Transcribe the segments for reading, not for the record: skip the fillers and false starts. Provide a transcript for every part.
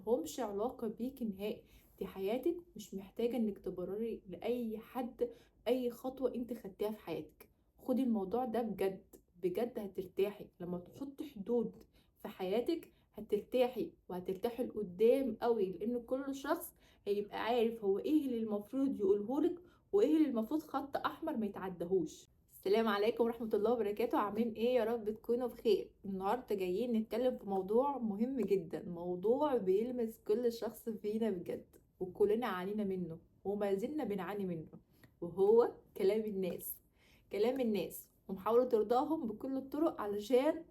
ملهمش علاقة بيكي نهائي. دي حياتك، مش محتاجة انك تبرري لأي حد اي خطوة انت خدتيها في حياتك. خدي الموضوع ده بجد، بجد هترتاحي لما تحطي حدود في حياتك. هترتاحي وهترتاحي لقدام قوي، لان كل شخص هيبقى عارف هو ايه اللي المفروض يقولهولك وايه اللي المفروض خط احمر ما يتعدهوش. السلام عليكم ورحمة الله وبركاته، عاملين ايه؟ يا رب تكونوا بخير. النهاردة جايين نتكلم في موضوع مهم جدا، موضوع بيلمس كل شخص فينا بجد، وكلنا عانينا منه وما زلنا بنعاني منه، وهو كلام الناس. كلام الناس ومحاولة ترضاهم بكل الطرق علشان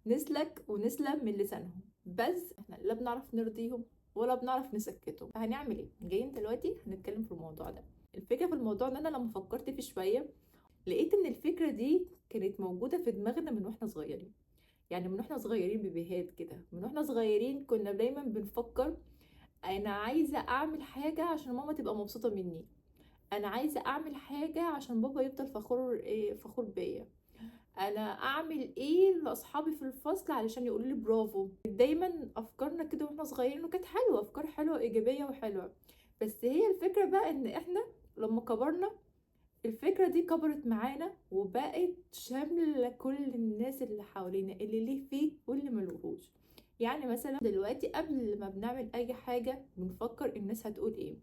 نسلك ونسلم من لسانهم. بس احنا لا بنعرف نرضيهم ولا بنعرف نسكتهم. فهنعمل ايه؟ جايين دلوقتي هنتكلم في الموضوع ده. الفكرة في الموضوع ان انا لما فكرت فيه شوية لقيت ان الفكرة دي كانت موجودة في دماغنا من واحنا صغيرين. يعني من واحنا صغيرين بيبيهات كده، من واحنا صغيرين كنا دايما بنفكر انا عايزة اعمل حاجة عشان ماما تبقى مبسوطة مني، انا عايزة اعمل حاجة عشان بابا يفضل فخور فخور بيا، انا اعمل ايه لاصحابي في الفصل علشان يقولوا لي برافو. دايما افكارنا كده واحنا صغيرين، وكانت حلوة، افكار حلوة ايجابية وحلوة. بس هي الفكرة بقى ان احنا لما كبرنا الفكرة دي كبرت معانا وبقت شاملة كل الناس اللي حوالينا، اللي ليه فيه واللي ملهوش. يعني مثلا دلوقتي قبل ما بنعمل اي حاجة بنفكر الناس هتقول ايه،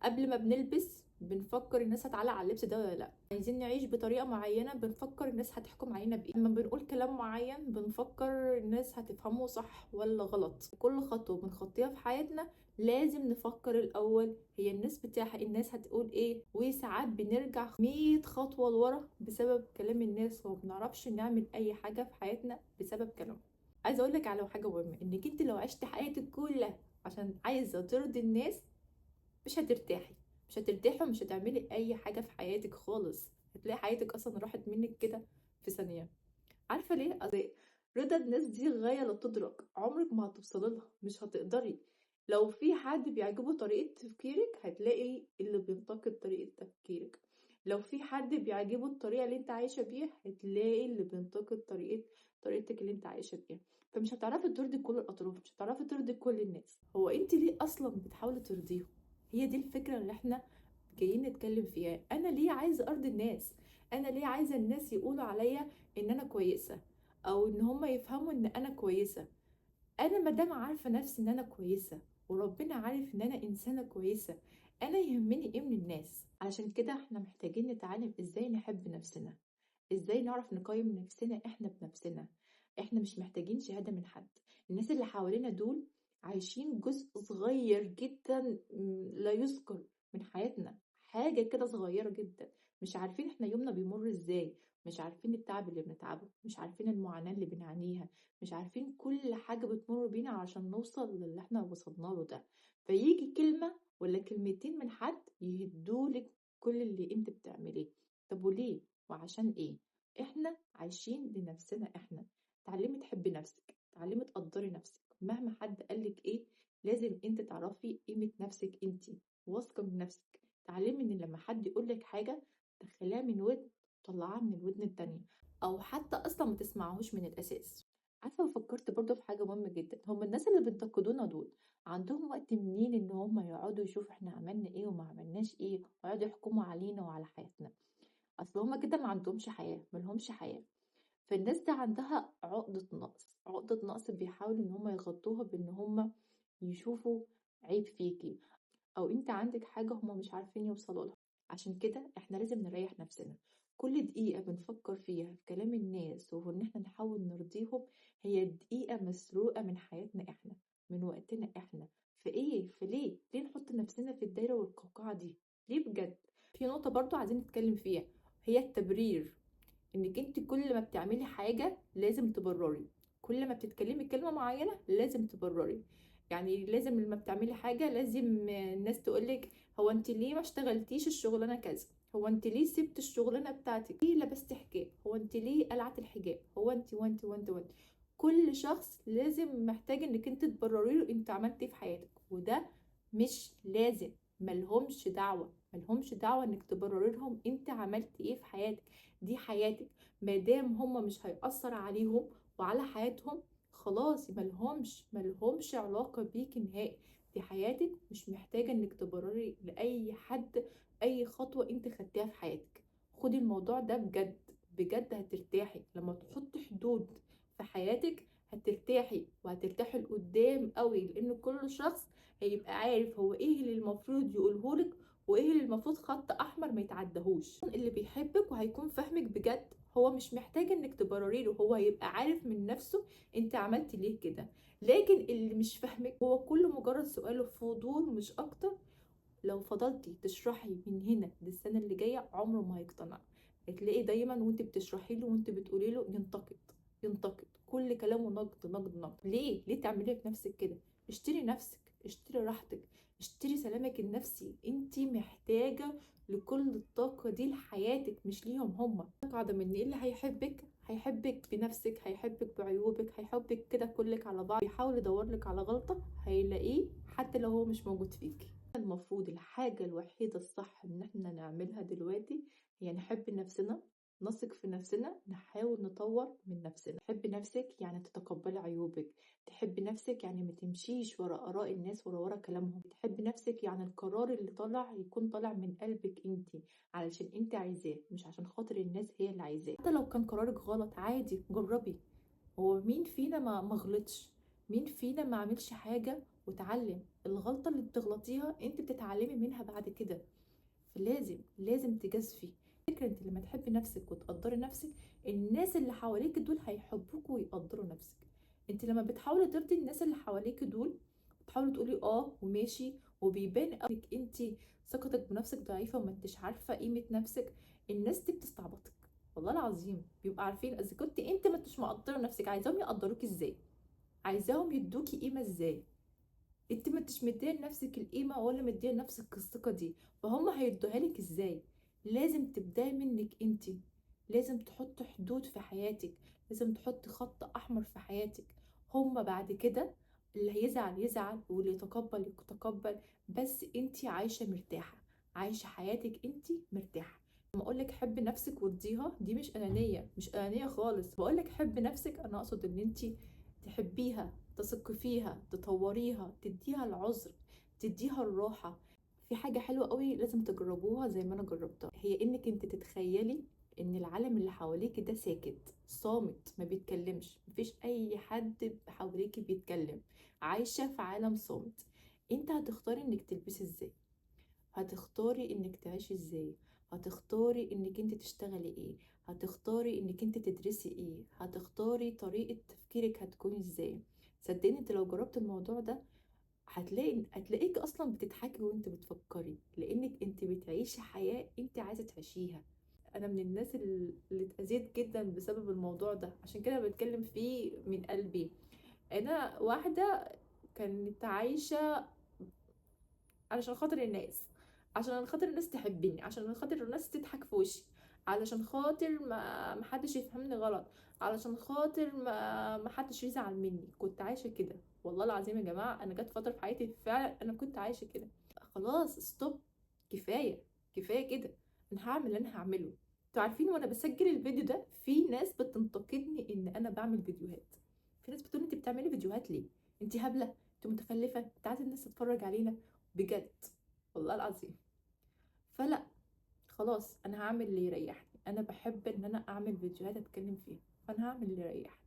قبل ما بنلبس بنفكر الناس هتعلق على اللبس ده ولا لا، عايزين نعيش بطريقة معينة بنفكر الناس هتحكم علينا بايه، لما بنقول كلام معين بنفكر الناس هتفهمه صح ولا غلط. كل خطوة بنخطيها في حياتنا لازم نفكر الاول هي الناس بتاعها الناس هتقول ايه. وساعات بنرجع 100 خطوة لورا بسبب كلام الناس، وما بنعرفش نعمل اي حاجة في حياتنا بسبب كلامهم. عايزه اقول لك على حاجه مهمه، انك انت لو عشت حياتك كلها عشان عايزه ترضي الناس مش هترتاحي. مش هترتاحي ومش هتعملي اي حاجه في حياتك خالص، هتلاقي حياتك اصلا راحت منك كده في ثانيه. عارفه ليه؟ أصل رضا الناس دي غايه لا تدرك، عمرك ما هتوصلي لها، مش هتقدري. لو في حد بيعجبه طريقه تفكيرك هتلاقي اللي بينتقد طريقه تفكيرك. لو في حد بيعجبه الطريقه اللي انت عايشه بيها هتلاقي اللي بينتقد طريقتك اللي انت عايشه بيها. فمش هتعرفي ترضي كل الاطراف، مش هتعرفي ترضي كل الناس. هو انت ليه اصلا بتحاولي ترضيهم؟ هي دي الفكرة اللي احنا جايين نتكلم فيها. انا ليه عايزة ارضي الناس؟ انا ليه عايزة الناس يقولوا عليا ان انا كويسة، او ان هم يفهموا ان انا كويسة؟ انا مادام عارفة نفسي ان انا كويسة، وربنا عارف ان انا انسانة كويسة، انا يهمني ايه من الناس؟ علشان كده احنا محتاجين نتعلم ازاي نحب نفسنا، ازاي نعرف نقيم نفسنا احنا بنفسنا. احنا مش محتاجين شهادة من حد. الناس اللي حوالينا دول عايشين جزء صغير جدا لا يذكر من حياتنا، حاجة كده صغيرة جدا. مش عارفين احنا يومنا بيمر ازاي، مش عارفين التعب اللي بنتعبه، مش عارفين المعاناة اللي بنعانيها، مش عارفين كل حاجة بتمر بينا عشان نوصل للي احنا وصلنا له ده. فيجي كلمة ولا كلمتين من حد يهدولك كل اللي انت بتعمليه. طب وليه وعشان ايه؟ احنا عايشين لنفسنا. احنا تعلمي تحبي نفسك، تعلمي تقدري نفسك، مهما حد قالك ايه لازم انت تعرفي قيمة نفسك، انت واثقة من نفسك. تعلمي ان لما حد يقولك حاجة تخليها من ودن طلعها من الودن التانية، او حتى اصلا ما تسمعهوش من الاساس. عارفة فكرت برضو في حاجة مهمة جدا، هم الناس اللي بينتقدونا دول عندهم وقت منين ان هم يقعدوا يشوفوا احنا عملنا ايه وما عملناش ايه ويقعدوا يحكموا علينا وعلى حياتنا؟ اصل هما كده ما عندهمش حياة، ملهمش حياة. فالناس دي عندها عقدة نقص، عقدة نقص بيحاولوا ان هما يغطوها بان هما يشوفوا عيب فيكي، او انت عندك حاجة هما مش عارفين يوصلوا لها. عشان كده احنا لازم نريح نفسنا. كل دقيقة بنفكر فيها في كلام الناس وفي ان احنا نحاول نرضيهم هي دقيقة مسروقة من حياتنا احنا، من وقتنا احنا. في ايه؟ في ليه نحط نفسنا في الدايرة والقوقعة دي؟ ليه بجد؟ في نقطة برضو عايزين نتكلم فيها، هي التبرير. انك انت كل ما بتعملي حاجة لازم تبرري، كل ما بتتكلمي كلمة معينة لازم تبرري. يعني لازم لما بتعملي حاجة لازم الناس تقولك هو انت ليه ما اشتغلتيش الشغلانة كذا، هو انت ليه سبت الشغلانة بتاعتك، ليه لبست حجاب، هو انت ليه قلعت الحجاب، هو انت وانت وانت وانت. كل شخص لازم محتاج انك انت تبرري له انت عملتي ايه في حياتك، وده مش لازم. ملهمش دعوة انك تبرري لهم انت عملتي ايه في حياتك. دي حياتك، مادام هما مش هيأثر عليهم وعلى حياتهم خلاص ملهمش علاقة بيكِ نهائي، دي حياتِك مش محتاجة إنِّك تبرري لأي حد أي خطوة أنتِ خدتيها في حياتِك. خدي الموضوع ده بجد، بجد هترتاحي، لمّا تحطي حدود في حياتِك هترتاحي، وهترتاحي لقدّام أوي، لإن كل شخص هيبقى عارف هو إيه اللي المفروض يقوله لِك، وإيه اللي المفروض خط أحمر ما يتعدّاهوش. اللي بيحبِّك وهيكون فاهمِك بجد هو مش محتاج إنِّك تبرري له، هو هيبقى عارف من نَفْسه أنتِ عملتِ ليه كده. لكن اللي مش فاهمِك هو كُلّه مجرد سؤاله فضول مش أكتر، لو فضلتِ تشرحي من هنا للسنة اللي جاية عمره ما هيقتنع. هتلاقي دايمًا وأنتِ بتشرحي له وأنتِ بتقولي له ينتقد، كل كلامه نقد، نقد، نقد. ليه تعملي في نفسِك كده؟ اشتري نفسِك، اشتري راحتِك، اشتري سلامِك النفسي، أنتِ محتاجة لكل الطاقة دي لحياتِك مش ليهم هم. قاعدة مني اللي هيحبِك بنفسِك، هيحبِك بعيوبِك، هيحبِك كده كلِّك على بعض، بيحاول يدوّر لِك على غلطة هيلاقيه حتى لو هو مش موجود فيكِ. المفروض الحاجة الوحيدة الصح إن إحنا نعملها دلوقتي هي نحب نفسنا، نثق في نفسنا، نحاول نطور من نفسنا. تحبي نفسك يعني تتقبلي عيوبك، تحبي نفسك يعني ما تمشيش ورا آراء الناس ورا كلامهم، تحبي نفسك يعني القرار اللي طالع يكون طالع من قلبك انت، علشان انت عايزاه مش عشان خاطر الناس هي اللي عايزاه. حتى لو كان قرارك غلط عادي جربي، هو مين فينا ما غلطش؟ مين فينا ما عملش حاجة واتعلم؟ الغلطة اللي بتغلطيها انت بتتعلمي منها بعد كده. فلازم تجازفي. فكرة انت لما تحبي نفسك وتقدري نفسك، الناس اللي حواليك دول هيحبوك ويقدروا نفسك. انت لما بتحاولي ترضي الناس اللي حواليك دول، بتحاولي تقولي وماشي، وبيبان انك انت ثقتك بنفسك ضعيفة وما انتش عارفة قيمة نفسك، الناس دي بتستعبطك. والله العظيم بيبقى عارفين اذا كنت انت ما انتش مقدره نفسك عايزاهم يقدروك ازاي، عايزاهم يدوكي قيمه ازاي. انت ما انتش مديه لنفسك القيمه ولا مديه لنفسك الثقه دي، فهم هيدوها لك ازاي؟ لازم تبداي منك انت، لازم تحطي حدود في حياتك، لازم تحطي خط احمر في حياتك. هم بعد كده اللي هيزعل يزعل واللي يتقبل يتقبل، بس انت عايشه مرتاحه، عايشه حياتك انت مرتاحه. لما اقول لك حبي نفسك وارضيها دي مش انانيه خالص. بقول لك حبي نفسك انا اقصد ان انت تحبيها، تثقي فيها، تطوريها، تديها العذر، تديها الراحه. في حاجه حلوه قوي لازم تجربوها زي ما انا جربتها، هي انك انت تتخيلي ان العالم اللي حواليك ده ساكت صامت ما بيتكلمش، مفيش اي حد حواليك بيتكلم، عايشه في عالم صامت. انت هتختاري انك تلبسي ازاي، هتختاري انك تعيشي ازاي، هتختاري انك انت تشتغلي ايه، هتختاري انك انت تدرسي ايه، هتختاري طريقة تفكيرك هتكون ازاي. صدقني انت لو جربت الموضوع ده هتلاقيك اصلا بتضحكي وانت بتفكري، لانك انت بتعيشي حياة انت عايزة تعيشيها. انا من الناس اللي اتأذيت جدا بسبب الموضوع ده، عشان كده بتكلم فيه من قلبي. انا واحدة كانت عايشة علشان خاطر الناس، عشان خاطر الناس تحبني، عشان خاطر الناس تضحك في وشي، علشان خاطر ما محدش يفهمني غلط، علشان خاطر ما حدش يزعل مني. كنت عايشه كده والله العظيم يا جماعه، انا جت فتره في حياتي فعلا انا كنت عايشه كده. خلاص ستوب، كفايه، كفايه كده. انا هعمل اللي انا هعمله. انتوا عارفين وانا بسجل الفيديو ده في ناس بتنتقدني ان انا بعمل فيديوهات، في ناس بتقول انت بتعملي فيديوهات ليه، انت هبله، انت متخلفه، انت عايزه الناس تتفرج علينا بجد والله العظيم. فلا، خلاص انا هعمل اللي يريحني، انا بحب ان انا اعمل فيديوهات اتكلم فيها، فانا هعمل اللي يريحني.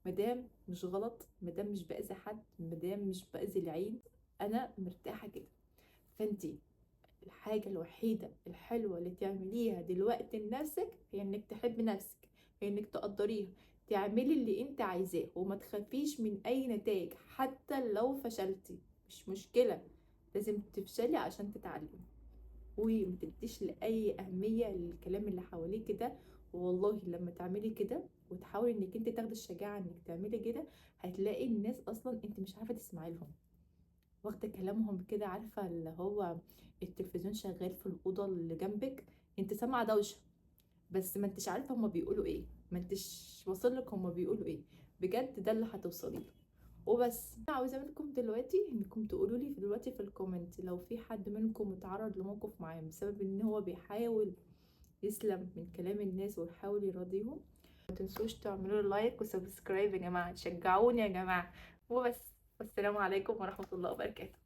مادام مش غلط، مادام مش باذي حد، مادام مش باذي العين، انا مرتاحه كده. فانتي الحاجه الوحيده الحلوه اللي تعمليها دلوقتي لنفسك هي انك تحبي نفسك، هي انك تقدريها، تعملي اللي انت عايزاه وما تخافيش من اي نتائج حتى لو فشلتي. مش مشكله، لازم تفشلي عشان تتعلمي، وما تديش لاي اهميه للكلام اللي حواليك ده. والله لما تعملي كده وتحاولي انك انت تاخدي الشجاعه انك تعملي كده، هتلاقي الناس اصلا انت مش عارفه تسمعي لهم، واخده كلامهم كده. عارفه اللي هو التلفزيون شغال في الاوضه اللي جنبك، انت سامعه دوشه بس ما انتش عارفه هما بيقولوا ايه، ما انتش واصل لك هما بيقولوا ايه. بجد ده اللي هتوصلي له. وبس انا عاوزه منكم دلوقتي انكم تقولوا لي دلوقتي في الكومنت لو في حد منكم اتعرض لموقف معين بسبب ان هو بيحاول يسلم من كلام الناس ويحاول يراضيهم، ما تنسوش تعملوا لايك وسبسكرايب يا جماعة، تشجعوني يا جماعة. وبس، والسلام عليكم ورحمة الله وبركاته.